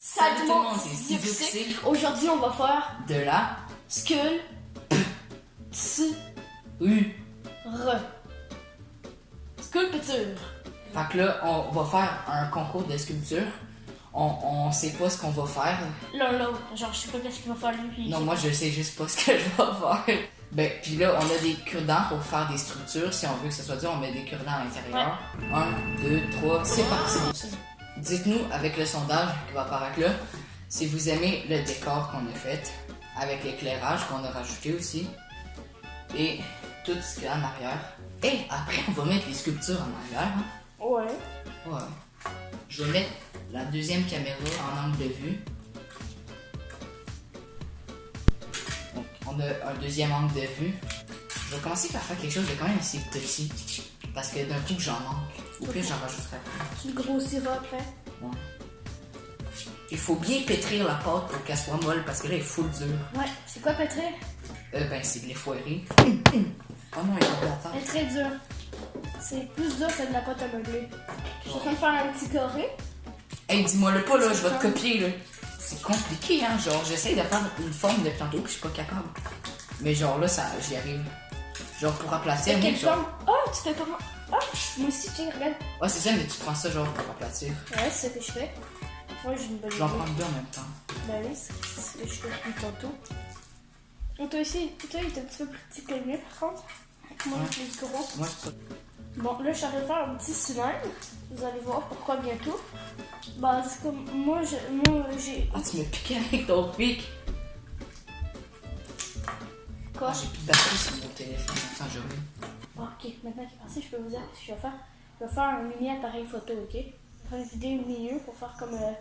Salut tout le monde, c'est Steve Dixie. Aujourd'hui, on va faire De la sculpture. Sculpture. Fait que là, on va faire un concours de sculpture. On sait pas ce qu'on va faire. L'un l'autre. Genre, je sais pas qu'est-ce qu'il va faire lui. Puis Non, moi je sais juste pas ce que je vais faire. Ben, puis là, on a des cure-dents pour faire des structures. Si on veut que ça soit dur, on met des cure-dents à l'intérieur. 1, 2, 3, c'est parti. Dites-nous avec le sondage qui va apparaître là, si vous aimez le décor qu'on a fait, avec l'éclairage qu'on a rajouté aussi, et tout ce qu'il y a en arrière. Et après, on va mettre les sculptures en arrière. Hein? Ouais. Ouais. Je vais mettre la deuxième caméra en angle de vue. Donc, on a un deuxième angle de vue. Je vais commencer par faire quelque chose de quand même assez petit. Parce que d'un coup, j'en manque. Au pire, j'en rajouterai après. Tu le grossiras après. Ouais. Il faut bien pétrir la pâte pour qu'elle soit molle parce que là, elle est full dure. Ouais. C'est quoi pétrir? Ben, c'est de l'effoirer. Oh non, il y a de la Elle est tête. très dure. C'est plus dur que de la pâte à meubler. Je suis en train de faire un petit carré. Hey, dis-moi le pas là, je vais te copier là. C'est compliqué, hein. Genre, j'essaye de faire une forme de tantôt puis je suis pas capable. Mais genre là, ça, j'y arrive. Genre pour aplatir, Quelle genre. forme? Oh, tu fais comment? Ah, moi aussi, tiens, regarde. Ouais, c'est ça, mais tu prends ça genre pour aplatir. Ouais, c'est ce que je fais. Moi, j'ai une bonne Je idée. vais en prendre deux en même temps. Ben oui, c'est ce que je fais depuis tantôt. Et toi aussi, toi, il est un petit peu plus petit que le mien, par contre. Moi, Ouais. il est plus gros. Moi, c'est pas. Bon, là, je suis en train de faire un petit cylindre. Vous allez voir pourquoi bientôt. Bah, c'est comme moi, j'ai. Ah, tu me piquais avec ton pic. Quoi? Ah, j'ai plus de batterie sur mon téléphone. Attends, je reviens. Ok, maintenant qu'il est parti, je peux vous dire ce que je vais faire. Je vais faire un mini appareil photo, ok? Je vais faire une vidéo au milieu pour faire comme la.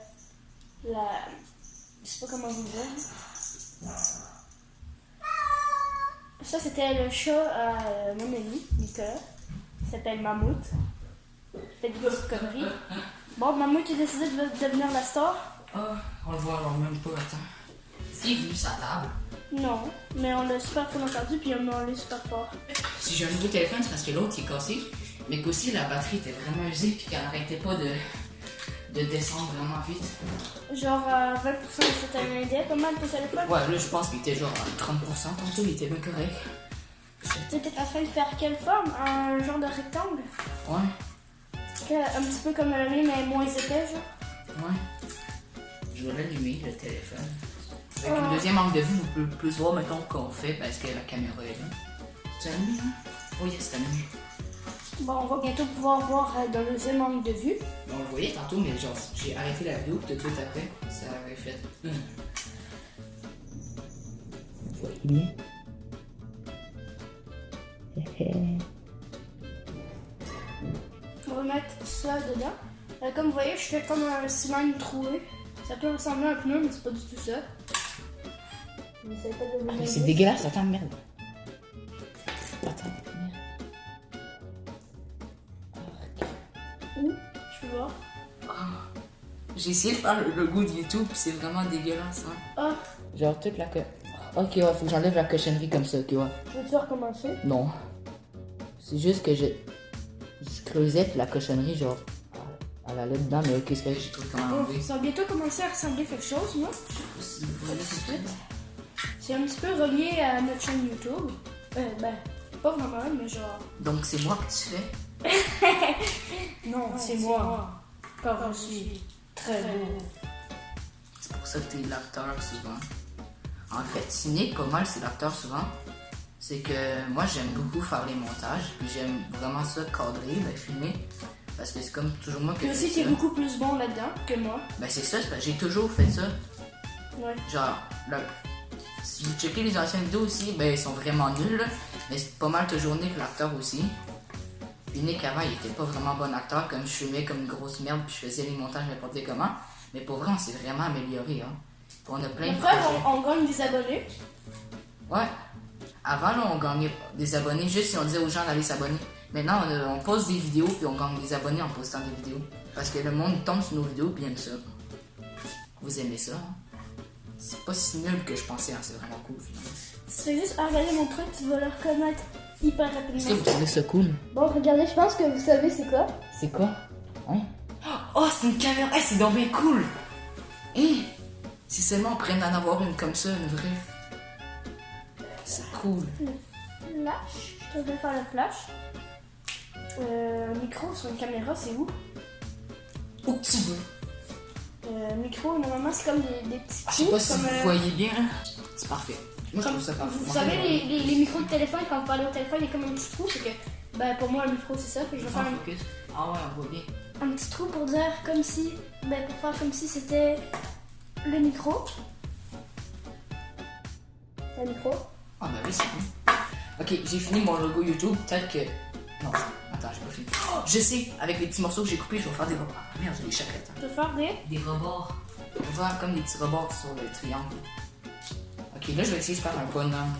Je sais pas comment vous dire. Ça, c'était le chat à mon ami, Nicolas. Il s'appelle Mammouth. Il fait des petites conneries. Bon, Mammouth a décidé de devenir la star. Ah, on le voit alors même pas, attends. Steve, vu sa table. Non, mais on l'a super bien entendu, puis on l'a super fort. Si j'ai un nouveau téléphone, c'est parce que l'autre il est cassé. Mais qu'aussi la batterie était vraiment usée puis qu'elle n'arrêtait pas de descendre vraiment vite. Genre 20% de cette année, pas mal ton téléphone. Ouais, là je pense qu'il était genre à 30%. Tantôt il était bien correct. Tu étais en train de faire quelle forme? Un genre de rectangle? Ouais, Un petit peu comme le mien, mais moins épais, genre. ouais. Je vais l'allumer le téléphone. Avec une deuxième angle de vue, vous pouvez plus voir mettons qu'on fait parce que la caméra est là. C'est allumé, hein? Oh yes, c'est allumé. Bon, on va bientôt pouvoir voir dans le deuxième angle de vue. On le voyait tantôt, mais genre j'ai arrêté la vidéo tout de suite après, ça avait fait. Vous voyez bien? On va mettre ça dedans. Comme vous voyez, je fais comme un cylindre troué. Ça peut ressembler à un pneu, mais c'est pas du tout ça. N'essaye pas de Mais c'est dégueulasse, attends, merde. Attends, merde. Où? Je peux voir. J'ai essayé de faire le logo de YouTube, puis c'est vraiment dégueulasse, hein. Ah, Genre toute la Ok, ouais, faut que j'enlève la cochonnerie comme ça, ok, ouais. veux-tu recommencer? Non. C'est juste que je creusais, puis la cochonnerie, genre, elle allait dedans, mais ok, c'est vrai que j'ai trouvé comment Bon, enlever. ça va bientôt commencer à ressembler à quelque chose, moi. Si vous voyez tout de suite. C'est un petit peu relié à notre chaîne YouTube. Ben, pas vraiment, mais genre. Donc c'est moi que tu fais. Non, c'est moi. Car je suis très beau. C'est pour ça que t'es l'acteur souvent. En fait, ce n'est pas mal, c'est l'acteur souvent. C'est que moi j'aime beaucoup faire les montages, puis j'aime vraiment ça cadrer, ben, filmer. Parce que c'est comme toujours moi que Puis je aussi, fais tu es ça. beaucoup plus bon là-dedans que moi. Ben c'est ça, c'est parce que j'ai toujours fait ça. Ouais. Genre, si vous checkez les anciennes vidéos aussi, ben ils sont vraiment nuls, là. Mais c'est pas mal toujours Nick l'acteur aussi. Puis Nick avant, il était pas vraiment bon acteur, comme je filmais comme une grosse merde, puis je faisais les montages n'importe comment. Mais pour vrai, on s'est vraiment amélioré, hein. Puis on a plein de Après, projets. on gagne des abonnés. Ouais. Avant, là, on gagnait des abonnés juste si on disait aux gens d'aller s'abonner. Maintenant, on poste des vidéos, puis on gagne des abonnés en postant des vidéos. Parce que le monde tombe sur nos vidéos, puis aime ça. Vous aimez ça, hein? C'est pas si nul que je pensais, hein. C'est vraiment cool, finalement. Tu fais juste regarder mon truc, tu vas le reconnaître hyper Est-ce que rapidement. vous trouvez ça cool? Bon, regardez, je pense que vous savez c'est quoi. C'est quoi? Hein? Oh, c'est une caméra! Hey, c'est donc bien cool! Hé! Si seulement on pourrait en avoir une comme ça, une vraie. C'est cool. Le flash, je devrais faire le flash. Micro sur une caméra, c'est où? Où que tu veux. Micro, normalement, c'est comme des petits Je sais trous. pas si comme, vous voyez bien. C'est parfait. Moi, je trouve ça parfait. Vous savez, les micros de téléphone, quand vous parlez au téléphone, il y a comme un petit trou. C'est que, ben, pour moi, un micro, c'est ça. Puis je vais faire Focus. Ah ouais, on voit bien. un petit trou pour dire comme si, ben, pour faire comme si c'était le micro. Le micro. Ah ben oui, c'est bon. Ok, j'ai fini mon logo YouTube. Peut-être que... Non, attends, j'ai pas fini. Oh, je sais, avec les petits morceaux que j'ai coupés, je vais faire des rebords. Ah, merde, j'ai des chapettes. Je vais faire Des rebords. On va faire comme des petits rebords sur le triangle. Ok, là, je vais essayer de faire un bonhomme.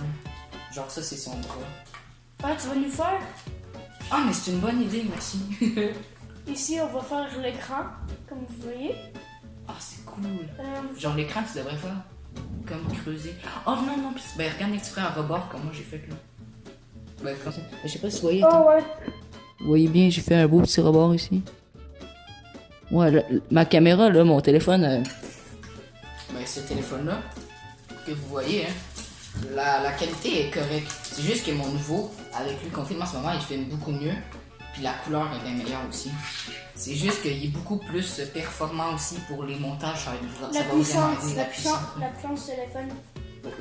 Genre ça, c'est son bras. Ah, tu vas nous faire. Ah, mais c'est une bonne idée, merci. Ici, on va faire l'écran, comme vous voyez. Ah, c'est cool. Genre l'écran, tu devrais faire comme creuser. Oh non, non, pis, ben regarde, tu ferais un rebord comme moi j'ai fait là. Ben, comme ça. Je sais pas si vous voyez. Oh ouais. Vous voyez bien, j'ai fait un beau petit rebord ici. Ouais, là, ma caméra, là, mon téléphone. Ben, ce téléphone-là, que vous voyez, hein, la qualité est correcte. C'est juste que mon nouveau, avec lui qu'on filme en ce moment, il filme beaucoup mieux. Puis la couleur est bien meilleure aussi. C'est juste qu'il est beaucoup plus performant aussi pour les montages. Ça La va vraiment puissance, aider la puissance du téléphone.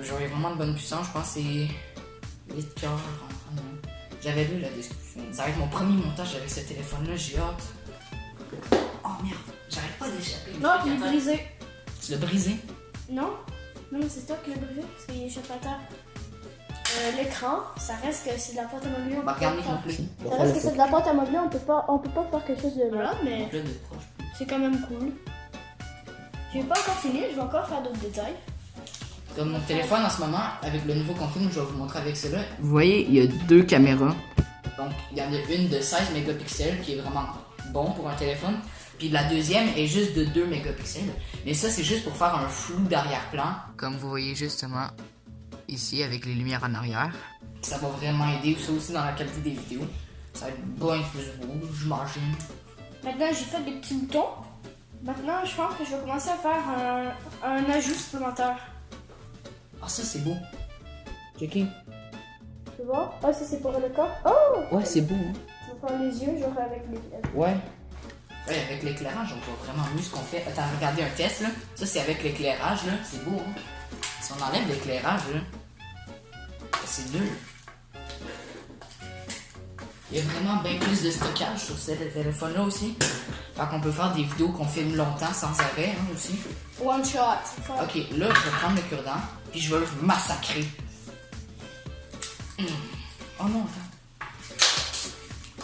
Genre, il y a vraiment de bonne puissance. Je pense que c'est 8 cœurs. J'avais lu la description. Ça va être mon premier montage avec ce téléphone-là. J'ai hâte. Oh merde, j'arrête pas d'échapper. Non, il est brisé. Tu l'as brisé? Non? Non, mais c'est toi qui l'as brisé parce qu'il échappe à terre. L'écran, ça reste que c'est de la pâte à modeler. Bah, regarde complet. Ça reste que c'est de la pâte à modeler, on peut pas faire quelque chose de là, mais Là, de proche. c'est quand même cool. J'ai pas encore fini, je vais encore faire d'autres détails. Comme mon téléphone en ce moment, avec le nouveau config, je vais vous montrer avec cela. Vous voyez, il y a deux caméras. Donc, il y en a une de 16 mégapixels qui est vraiment bon pour un téléphone. Puis la deuxième est juste de 2 mégapixels. Mais ça, c'est juste pour faire un flou d'arrière-plan. Comme vous voyez justement ici avec les lumières en arrière. Ça va vraiment aider ça aussi dans la qualité des vidéos. Ça va être bien plus beau, j'imagine. Maintenant, j'ai fait des petits boutons. Maintenant, je pense que je vais commencer à faire un ajout supplémentaire. Ah, ça, c'est beau. Checké. Tu vois? Ah, ça, c'est pour le corps. Oh! Ouais, c'est beau, hein. Je vais faire les yeux, genre avec les... Ouais. Ouais, avec l'éclairage, on voit vraiment mieux ce qu'on fait. Attends, regardez un test, là. Ça, c'est avec l'éclairage, là. C'est beau, hein. Si on enlève l'éclairage, là, c'est nul. Il y a vraiment bien plus de stockage sur ce téléphone-là aussi. Fait qu'on peut faire des vidéos qu'on filme longtemps sans arrêt, hein, aussi. One shot. Ok, là, je vais prendre le cure-dent, puis je vais le massacrer. Oh non, attends.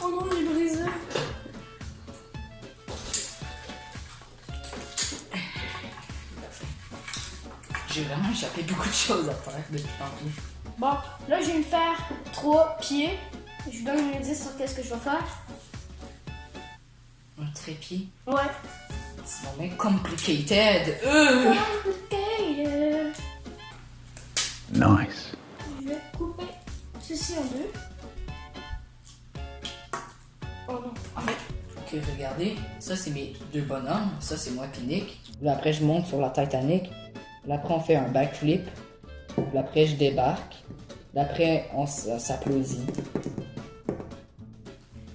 Oh non, il est brisé. J'ai vraiment échappé beaucoup de choses à faire depuis tantôt. Bon, là, je vais me faire 3 pieds. Je vous donne une idée sur qu'est-ce que je vais faire. Un trépied. Ouais. C'est vraiment complicated. Complicated. Nice. Je vais couper ceci en deux. Oh non. Ok, regardez. Ça, c'est mes deux bonhommes. Ça, c'est moi et Nick. Là, après, je monte sur la Titanic. Là, après, on fait un backflip. Là, après, je débarque. Là, après, on s'applaudit.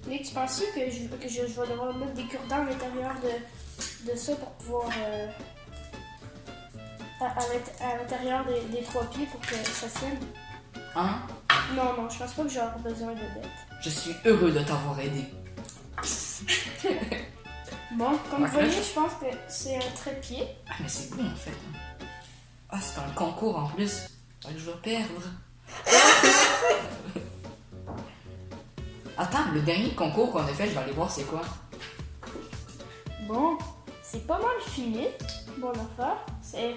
Mais tu penses que je vais devoir mettre des cure-dents à l'intérieur de ça pour pouvoir... à l'intérieur des 3 pieds pour que ça tienne? Hein? Non, je pense pas que j'aurai besoin de bête. Je suis heureux de t'avoir aidé. Bon, comme vous voyez, je pense que c'est un trépied. Ah, mais c'est bon, en fait. Ah, c'est un concours en plus. Fait que je vais perdre. Attends, le dernier concours qu'on a fait, je vais aller voir c'est quoi. Bon, c'est pas mal fini. Bon affaire, c'est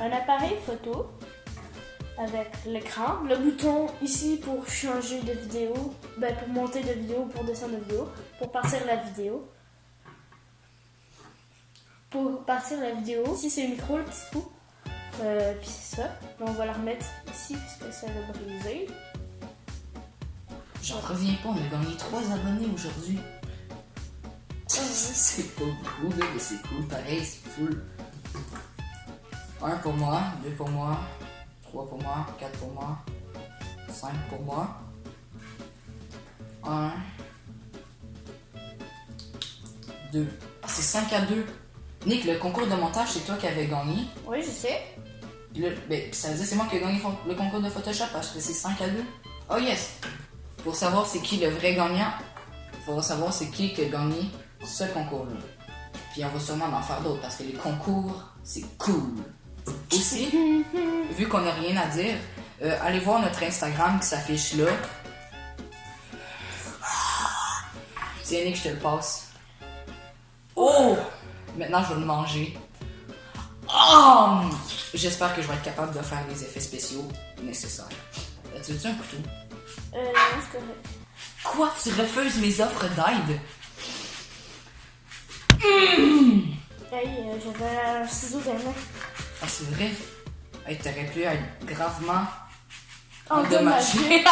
un appareil photo avec l'écran, le bouton ici pour changer de vidéo, ben pour monter de vidéo, pour descendre de vidéo, pour partir la vidéo. Pour partir la vidéo, ici c'est le micro, le petit trou. Puis c'est ça. Mais on va la remettre ici puisque ça l'a brisé. J'en reviens pas, on a gagné 3 abonnés aujourd'hui. C'est pas beaucoup, mais c'est cool, pareil, c'est cool. 1 pour moi, 2 pour moi, 3 pour moi, 4 pour moi, 5 pour moi. 1, 2. Ah, c'est 5 à 2. Nick, le concours de montage, c'est toi qui avais gagné. Oui, je sais. Puis là, ben, ça veut dire que c'est moi qui ai gagné le concours de Photoshop parce que c'est 5 à 2. Oh yes! Pour savoir c'est qui le vrai gagnant, il faudra savoir c'est qui a gagné ce concours-là. Puis on va sûrement en faire d'autres parce que les concours, c'est cool. Aussi, vu qu'on n'a rien à dire, allez voir notre Instagram qui s'affiche là. Tiens, Nick, je te le passe. Oh! Maintenant, je vais le manger. Oh! J'espère que je vais être capable de faire les effets spéciaux nécessaires. Tu veux-tu un couteau? Non, c'est correct. Quoi? Tu refuses mes offres d'aide? Hey, j'avais un ciseau dans la main. Ah, c'est vrai? Hey, t'aurais pu être gravement Endommagé.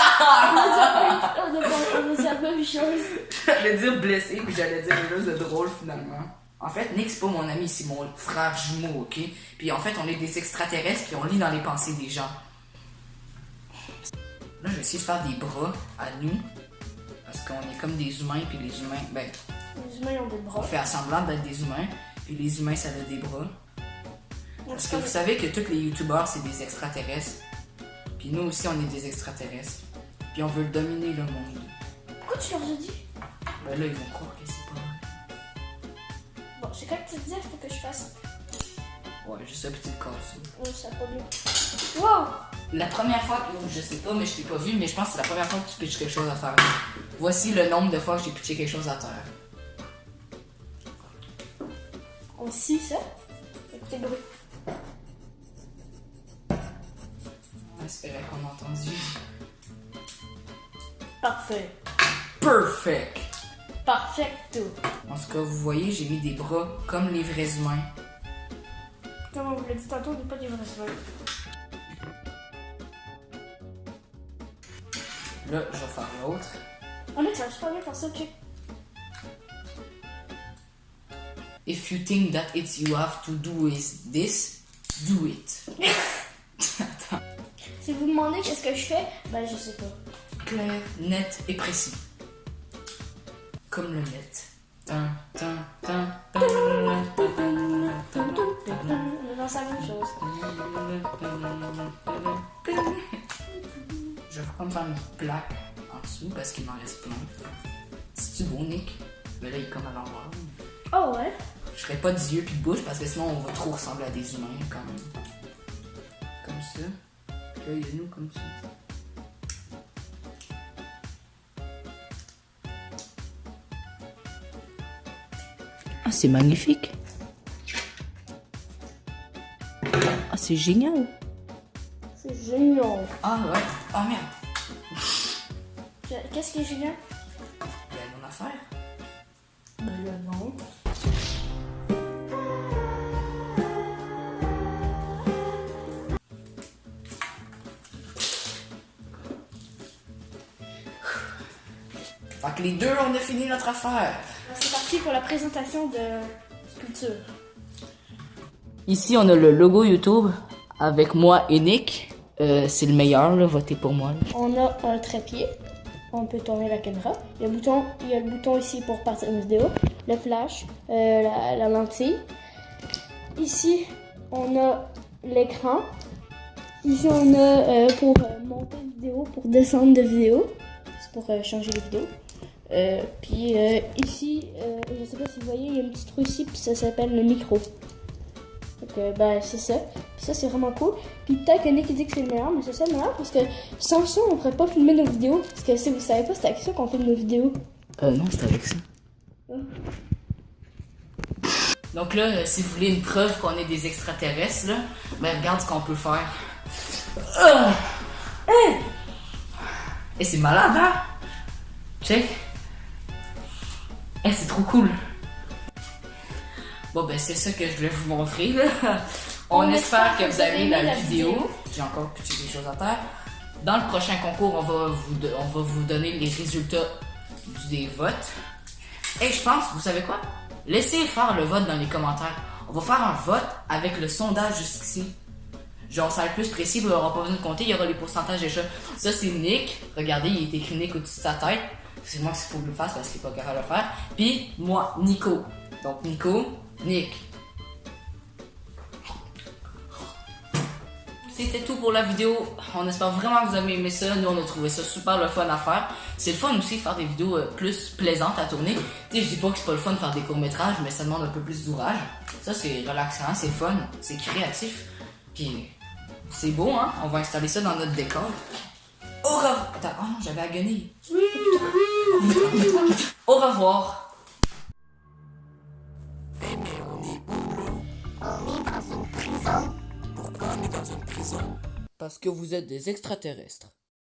endommagé. On a dit la même chose. J'allais dire blessé, puis j'allais dire quelque chose de drôle finalement. En fait, Nick, c'est pas mon ami, c'est mon frère jumeau, ok? Puis en fait, on est des extraterrestres, puis on lit dans les pensées des gens. Là, je vais essayer de faire des bras à nous, parce qu'on est comme des humains, puis les humains, ben, Les humains ont des bras. on fait semblant d'être des humains, puis les humains, ça a des bras. Parce que vous savez que tous les youtubeurs, c'est des extraterrestres. Puis nous aussi, on est des extraterrestres. Puis on veut dominer le monde. Pourquoi tu leur as dit? Ben là, ils vont croire que c'est pas vrai. Bon, c'est quand tu te disais qu'il faut que je fasse. Ouais, juste un petit casse. Ouais, ça a pas bien. Wow! La première fois, je sais pas, mais je t'ai pas vu, mais je pense que c'est la première fois que tu pitches quelque chose à terre. Voici le nombre de fois que j'ai pitché quelque chose à terre. On scie ça. Écoutez le bruit. On espérait qu'on a entendu. Parfait. Perfect! Perfecto. En tout cas, vous voyez, j'ai mis des bras comme les vrais humains. Comme on vous l'a dit tantôt, on n'est pas des vrais humains. Là, je vais faire l'autre. Oh là, tu vas super bien faire ça, check. If you think that it's you have to do is this, do it. Attends. Si vous demandez qu'est-ce que je fais, ben je sais pas. Clair, net et précis. Comme le net. Tin, tin, tin, tin, tin, tin, tin, tin. On est dans la même chose. Je vais comme faire une plaque en dessous parce qu'il m'en reste plein. C'est-tu beau, Nick? Mais là, il est comme à l'envers. Oh ouais? Je ferais pas d'yeux puis de bouche parce que sinon, on va trop ressembler à des humains quand même. Comme ça. Puis là, il y a nous comme ça. Ah, c'est magnifique. Ah, c'est génial. C'est génial. Ah, ouais. Ah, merde. Qu'est-ce qui est génial? Ben, mon affaire. Ben là, non. Fait que les deux, on a fini notre affaire. C'est parti pour la présentation de sculpture. Ici, on a le logo YouTube avec moi et Nick. C'est le meilleur, là. Votez pour moi. Là. On a un trépied. On peut tourner la caméra. Il y a le bouton ici pour partir une vidéo. Le flash, la lentille. Ici, on a l'écran. Ici, on a pour monter une vidéo, pour descendre de vidéo. C'est pour changer les vidéos. Puis ici, je sais pas si vous voyez, il y a un petit trou ici, puis ça s'appelle le micro. Donc, ben, c'est ça. Puis ça, c'est vraiment cool. Puis peut-être que Nick dit que c'est le meilleur, mais c'est ça le meilleur parce que sans ça, on pourrait pas filmer nos vidéos. Parce que si vous savez pas, c'est avec ça qu'on filme nos vidéos. Non, c'est avec ça. Donc là, si vous voulez une preuve qu'on est des extraterrestres, là, ben regarde ce qu'on peut faire. Et c'est malade, hein? Check. C'est trop cool. Bon, ben c'est ça que je voulais vous montrer, là. On espère que vous avez aimé la vidéo. J'ai encore pitché des choses à terre. Dans le prochain concours, on va vous donner les résultats des votes. Et je pense, vous savez quoi? Laissez faire le vote dans les commentaires. On va faire un vote avec le sondage jusqu'ici. Genre, ça va être plus précis, on n'aura pas besoin de compter, il y aura les pourcentages déjà. Ça, c'est Nick. Regardez, il est écrit Nick au-dessus de sa tête. C'est moi qu'il faut que je le fasse parce qu'il n'est pas capable de le faire. Puis, moi, Nico. Donc, Nico, Nick. C'était tout pour la vidéo. On espère vraiment que vous avez aimé ça. Nous, on a trouvé ça super le fun à faire. C'est le fun aussi de faire des vidéos plus plaisantes à tourner. Tu sais, je dis pas que c'est pas le fun de faire des courts-métrages, mais ça demande un peu plus d'ouvrage. Ça, c'est relaxant, c'est fun, c'est créatif. Puis, c'est beau, hein? On va installer ça dans notre décor. Au revoir. Attends, oh non, j'avais à gueniller. Au revoir. Mais on est où là? On est dans une prison. Pourquoi on est dans une prison? Parce que vous êtes des extraterrestres.